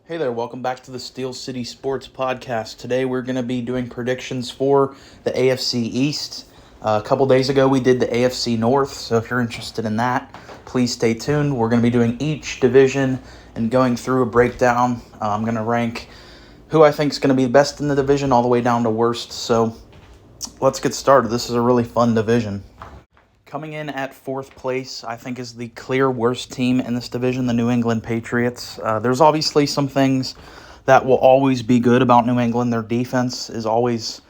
Hey there, welcome back to the Steel City Sports Podcast. Today we're going to be doing predictions for the AFC East. A couple days ago we did the AFC North, so if you're interested in that, please stay tuned. We're going to be doing each division and going through a breakdown. I'm going to rank who I think is going to be best in the division all the way down to worst. So let's get started. This is a really fun division. Coming in at fourth place, I think, is the clear worst team in this division, the New England Patriots. There's obviously some things that will always be good about New England. Their defense is always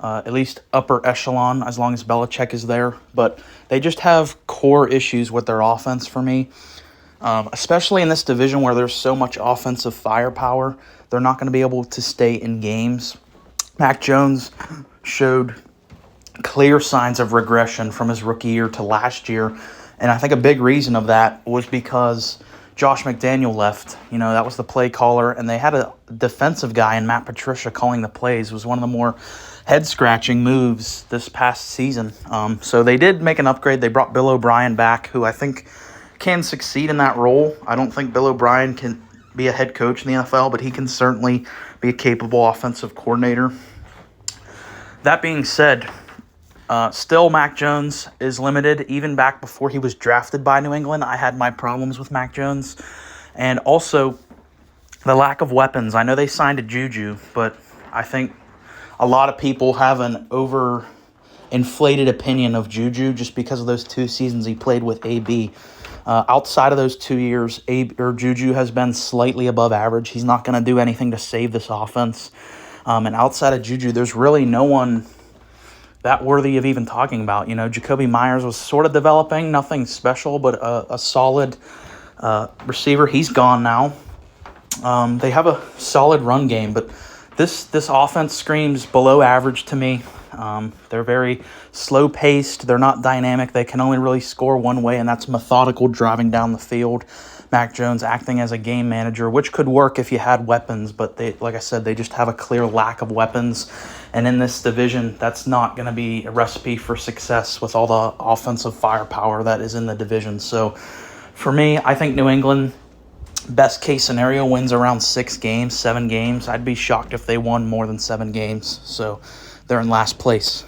at least upper echelon as long as Belichick is there. But they just have core issues with their offense for me, especially in this division where there's so much offensive firepower. They're not going to be able to stay in games. Mac Jones showed clear signs of regression from his rookie year to last year. And I think a big reason of that was because Josh McDaniel left. You know, that was the play caller, and they had a defensive guy in Matt Patricia calling the plays. It was one of the more head-scratching moves this past season. So they did make an upgrade. They brought Bill O'Brien back, who I think can succeed in that role. I don't think Bill O'Brien can be a head coach in the NFL, but he can certainly be a capable offensive coordinator. That being said, still, Mac Jones is limited. Even back before he was drafted by New England, I had my problems with Mac Jones. And also, the lack of weapons. I know they signed a Juju, but I think a lot of people have an over-inflated opinion of Juju just because of those 2 seasons he played with AB. Outside of those 2 years, Juju has been slightly above average. He's not going to do anything to save this offense. And outside of Juju, there's really no one that worthy of even talking about. You know, Jacoby Myers was sort of developing, nothing special, but a solid receiver. He's gone now. They have a solid run game, but this offense screams below average to me. They're very slow-paced. They're not dynamic. They can only really score one way, and that's methodical driving down the field. Mac Jones acting as a game manager, which could work if you had weapons, but they, like I said, they just have a clear lack of weapons. And in this division, that's not going to be a recipe for success with all the offensive firepower that is in the division. So for me, I think New England, best case scenario, wins around 6 games, 7 games. I'd be shocked if they won more than 7 games. So they're in last place.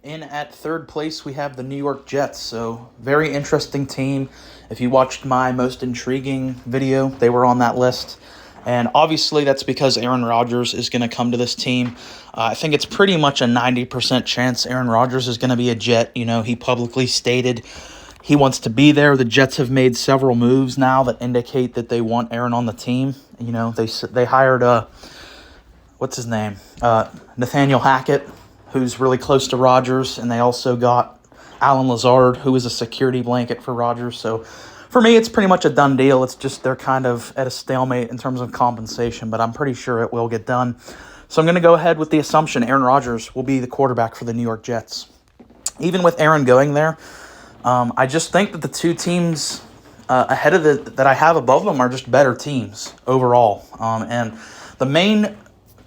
In at third place, we have the New York Jets. So very interesting team. If you watched my most intriguing video, they were on that list. And obviously that's because Aaron Rodgers is going to come to this team. I think it's pretty much a 90% chance Aaron Rodgers is going to be a Jet. You know, he publicly stated he wants to be there. The Jets have made several moves now that indicate that they want Aaron on the team. You know, they hired what's his name? Nathaniel Hackett, who's really close to Rodgers, and they also got Alan Lazard, who is a security blanket for Rodgers. So for me, it's pretty much a done deal. It's just they're kind of at a stalemate in terms of compensation, but I'm pretty sure it will get done. So I'm going to go ahead with the assumption Aaron Rodgers will be the quarterback for the New York Jets. Even with Aaron going there, I just think that the 2 teams ahead of that I have above them are just better teams overall. And the main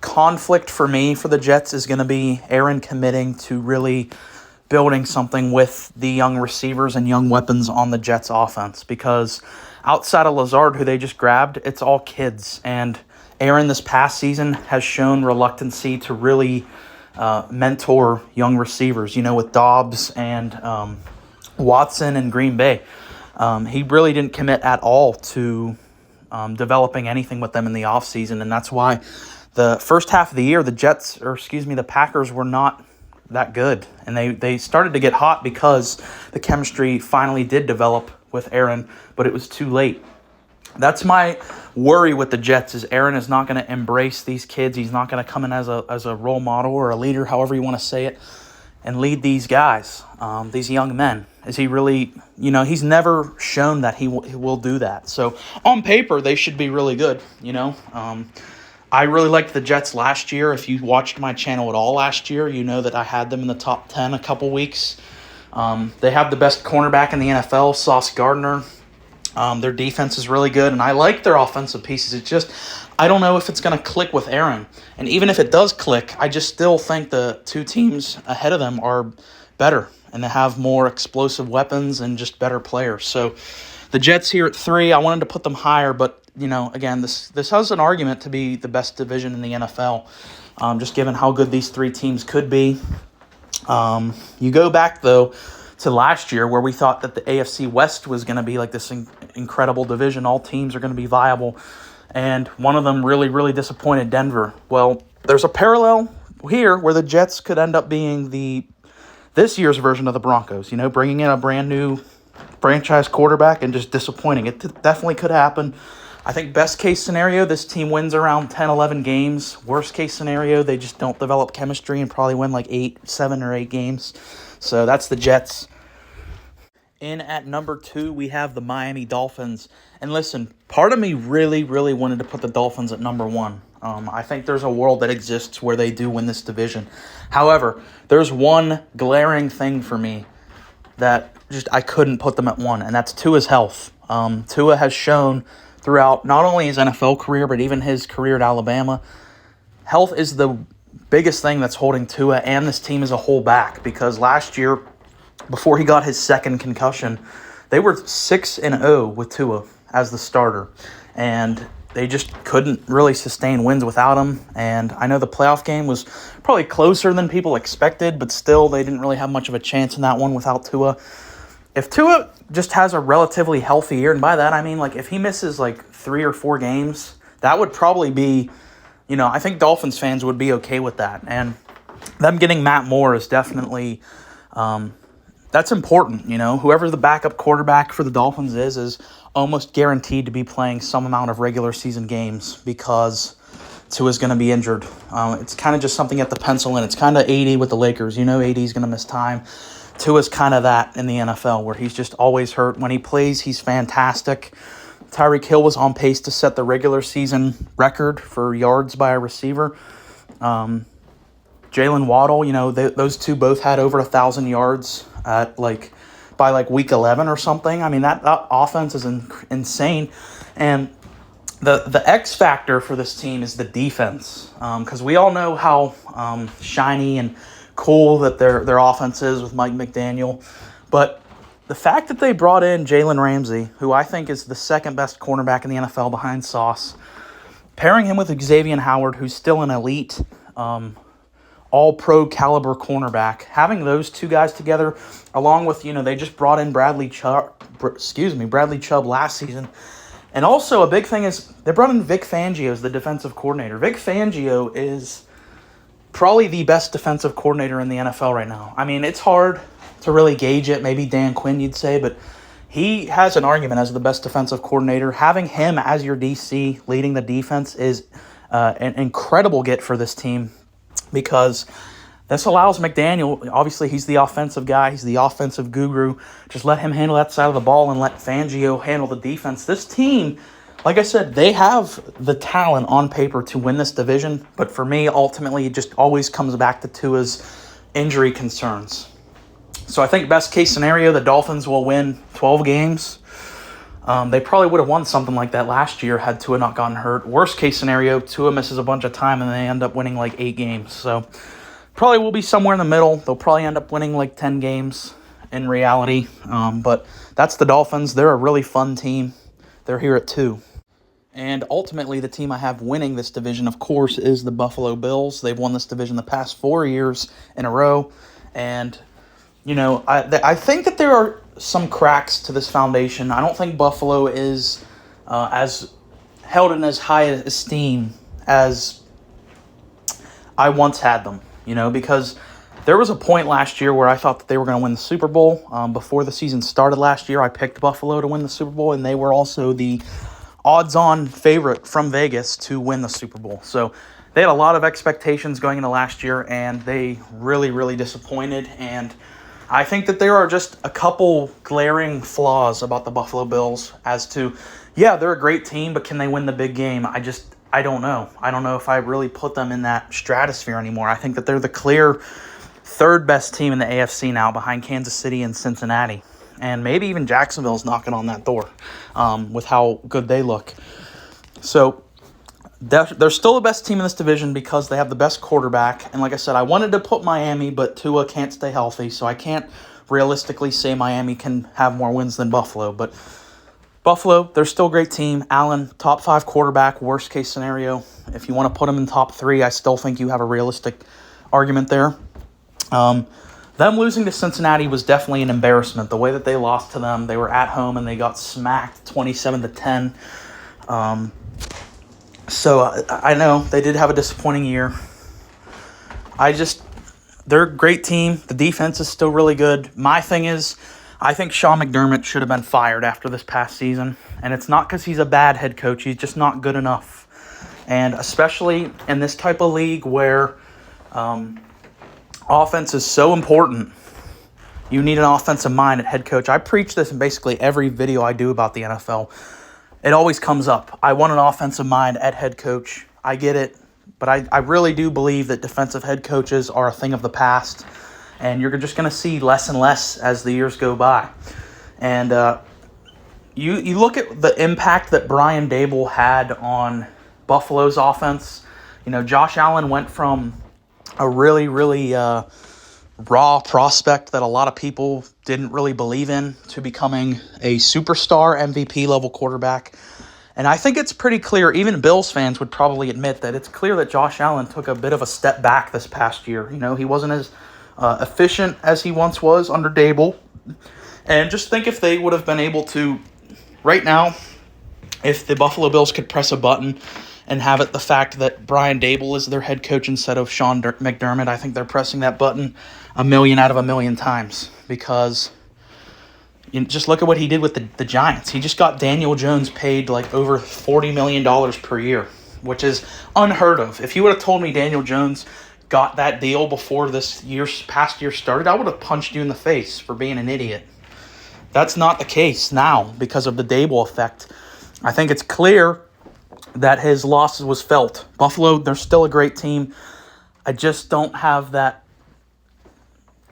conflict for me for the Jets is going to be Aaron committing to really building something with the young receivers and young weapons on the Jets offense, because outside of Lazard, who they just grabbed, it's all kids. And Aaron this past season has shown reluctancy to really mentor young receivers, you know, with Dobbs and Watson and Green Bay. He really didn't commit at all to developing anything with them in the offseason, and that's why the first half of the year, the Packers were not that good. And they started to get hot because the chemistry finally did develop with Aaron, but it was too late. That's my worry with the Jets, is Aaron is not going to embrace these kids. He's not going to come in as a role model or a leader, however you want to say it, and lead these guys, these young men. Is he really, you know, he's never shown that he will do that. So on paper, they should be really good, you know. I really liked the Jets last year. If you watched my channel at all last year, you know that I had them in the top 10 a couple weeks. They have the best cornerback in the NFL, Sauce Gardner. Their defense is really good, and I like their offensive pieces. It's just, I don't know if it's going to click with Aaron. And even if it does click, I just still think the 2 teams ahead of them are better, and they have more explosive weapons and just better players. So The Jets here at 3, I wanted to put them higher, but, again, this has an argument to be the best division in the NFL, just given how good these 3 teams could be. You go back, though, to last year where we thought that the AFC West was going to be like this incredible division. All teams are going to be viable, and one of them really, really disappointed, Denver. Well, there's a parallel here where the Jets could end up being this year's version of the Broncos, bringing in a brand new franchise quarterback and just disappointing. It definitely could happen. I think best case scenario, this team wins around 10, 11 games. Worst case scenario, they just don't develop chemistry and probably win like 7 or 8 games. So that's the Jets. In at number 2, we have the Miami Dolphins. And listen, part of me really, really wanted to put the Dolphins at number 1. I think there's a world that exists where they do win this division. However, there's one glaring thing for me that just I couldn't put them at 1, and that's Tua's health. Tua has shown throughout not only his NFL career, but even his career at Alabama, health is the biggest thing that's holding Tua and this team as a whole back, because last year, before he got his second concussion, they were 6-0 with Tua as the starter, and they just couldn't really sustain wins without him. And I know the playoff game was probably closer than people expected, but still they didn't really have much of a chance in that one without Tua. If Tua just has a relatively healthy year, and by that I mean like if he misses like 3 or 4 games, that would probably be, I think Dolphins fans would be okay with that. And them getting Matt Moore is definitely, that's important. Whoever the backup quarterback for the Dolphins is almost guaranteed to be playing some amount of regular season games because Tua's going to be injured. It's kind of just something at the pencil in. It's kind of AD with the Lakers. AD is going to miss time. Tua's kind of that in the NFL where he's just always hurt. When he plays, he's fantastic. Tyreek Hill was on pace to set the regular season record for yards by a receiver. Jalen Waddle, those two both had over 1,000 yards at by week 11 or something. I mean, that offense is insane. And the X factor for this team is the defense, because we all know how shiny and cool that their offense is with Mike McDaniel. But the fact that they brought in Jalen Ramsey, who I think is the second best cornerback in the NFL behind Sauce, pairing him with Xavier Howard, who's still an elite all-pro caliber cornerback, having those two guys together, along with, they just brought in Bradley Chubb last season. And also a big thing is they brought in Vic Fangio as the defensive coordinator. Vic Fangio is probably the best defensive coordinator in the NFL right now. I mean, it's hard to really gauge it. Maybe Dan Quinn, you'd say, but he has an argument as the best defensive coordinator. Having him as your DC leading the defense is an incredible get for this team, because this allows McDaniel, obviously he's the offensive guy, he's the offensive guru, just let him handle that side of the ball and let Fangio handle the defense. This team, like I said, they have the talent on paper to win this division, but for me, ultimately, it just always comes back to Tua's injury concerns. So I think best case scenario, the Dolphins will win 12 games. They probably would have won something like that last year had Tua not gotten hurt. Worst case scenario, Tua misses a bunch of time and they end up winning 8 games. So probably will be somewhere in the middle. They'll probably end up winning 10 games in reality. But that's the Dolphins. They're a really fun team. They're here at 2. And ultimately, the team I have winning this division, of course, is the Buffalo Bills. They've won this division the past 4 years in a row. And, I think that there are some cracks to this foundation. I don't think Buffalo is as held in as high esteem as I once had them, because there was a point last year where I thought that they were going to win the Super Bowl. Before the season started last year, I picked Buffalo to win the Super Bowl, and they were also the odds-on favorite from Vegas to win the Super Bowl. So they had a lot of expectations going into last year, and they really, really disappointed. And I think that there are just a couple glaring flaws about the Buffalo Bills as to, they're a great team, but can they win the big game? I don't know. I don't know if I really put them in that stratosphere anymore. I think that they're the clear third best team in the AFC now, behind Kansas City and Cincinnati. And maybe even Jacksonville's knocking on that door with how good they look. So they're still the best team in this division because they have the best quarterback. And like I said, I wanted to put Miami, but Tua can't stay healthy, so I can't realistically say Miami can have more wins than Buffalo. But Buffalo, they're still a great team. Allen, top 5 quarterback, worst case scenario. If you want to put him in top 3, I still think you have a realistic argument there. Them losing to Cincinnati was definitely an embarrassment. The way that they lost to them, they were at home and they got smacked 27-10. So I know they did have a disappointing year. They're a great team. The defense is still really good. My thing is, I think Sean McDermott should have been fired after this past season. And it's not because he's a bad head coach. He's just not good enough. And especially in this type of league where offense is so important, you need an offensive mind at head coach. I preach this in basically every video I do about the NFL. It always comes up. I want an offensive mind at head coach. I get it. But I really do believe that defensive head coaches are a thing of the past. And you're just going to see less and less as the years go by. And you look at the impact that Brian Daboll had on Buffalo's offense. You know, Josh Allen went from a really, really raw prospect that a lot of people didn't really believe in to becoming a superstar MVP level quarterback. And I think it's pretty clear, even Bills fans would probably admit that it's clear that Josh Allen took a bit of a step back this past year. You know, he wasn't as efficient as he once was under Daboll. And just think if they would have been able to, right now, if the Buffalo Bills could press a button and have it the fact that Brian Daboll is their head coach instead of Sean McDermott, I think they're pressing that button a million out of a million times. Because just look at what he did with the Giants. He just got Daniel Jones paid like over $40 million per year, which is unheard of. If you would have told me Daniel Jones got that deal before this past year started, I would have punched you in the face for being an idiot. That's not the case now because of the Daboll effect. I think it's clear that his loss was felt. Buffalo, they're still a great team. I just don't have that,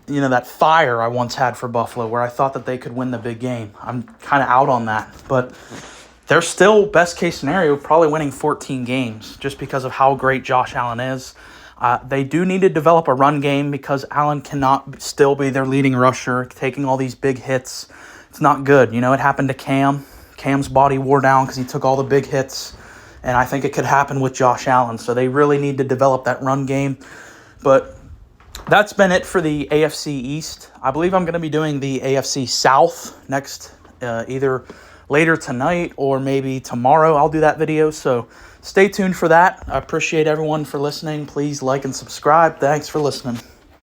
that fire I once had for Buffalo where I thought that they could win the big game. I'm kind of out on that. But they're still, best case scenario, probably winning 14 games just because of how great Josh Allen is. They do need to develop a run game because Allen cannot still be their leading rusher, taking all these big hits. It's not good. It happened to Cam. Cam's body wore down because he took all the big hits. And I think it could happen with Josh Allen. So they really need to develop that run game. But that's been it for the AFC East. I believe I'm going to be doing the AFC South next, either later tonight or maybe tomorrow. I'll do that video. So stay tuned for that. I appreciate everyone for listening. Please like and subscribe. Thanks for listening.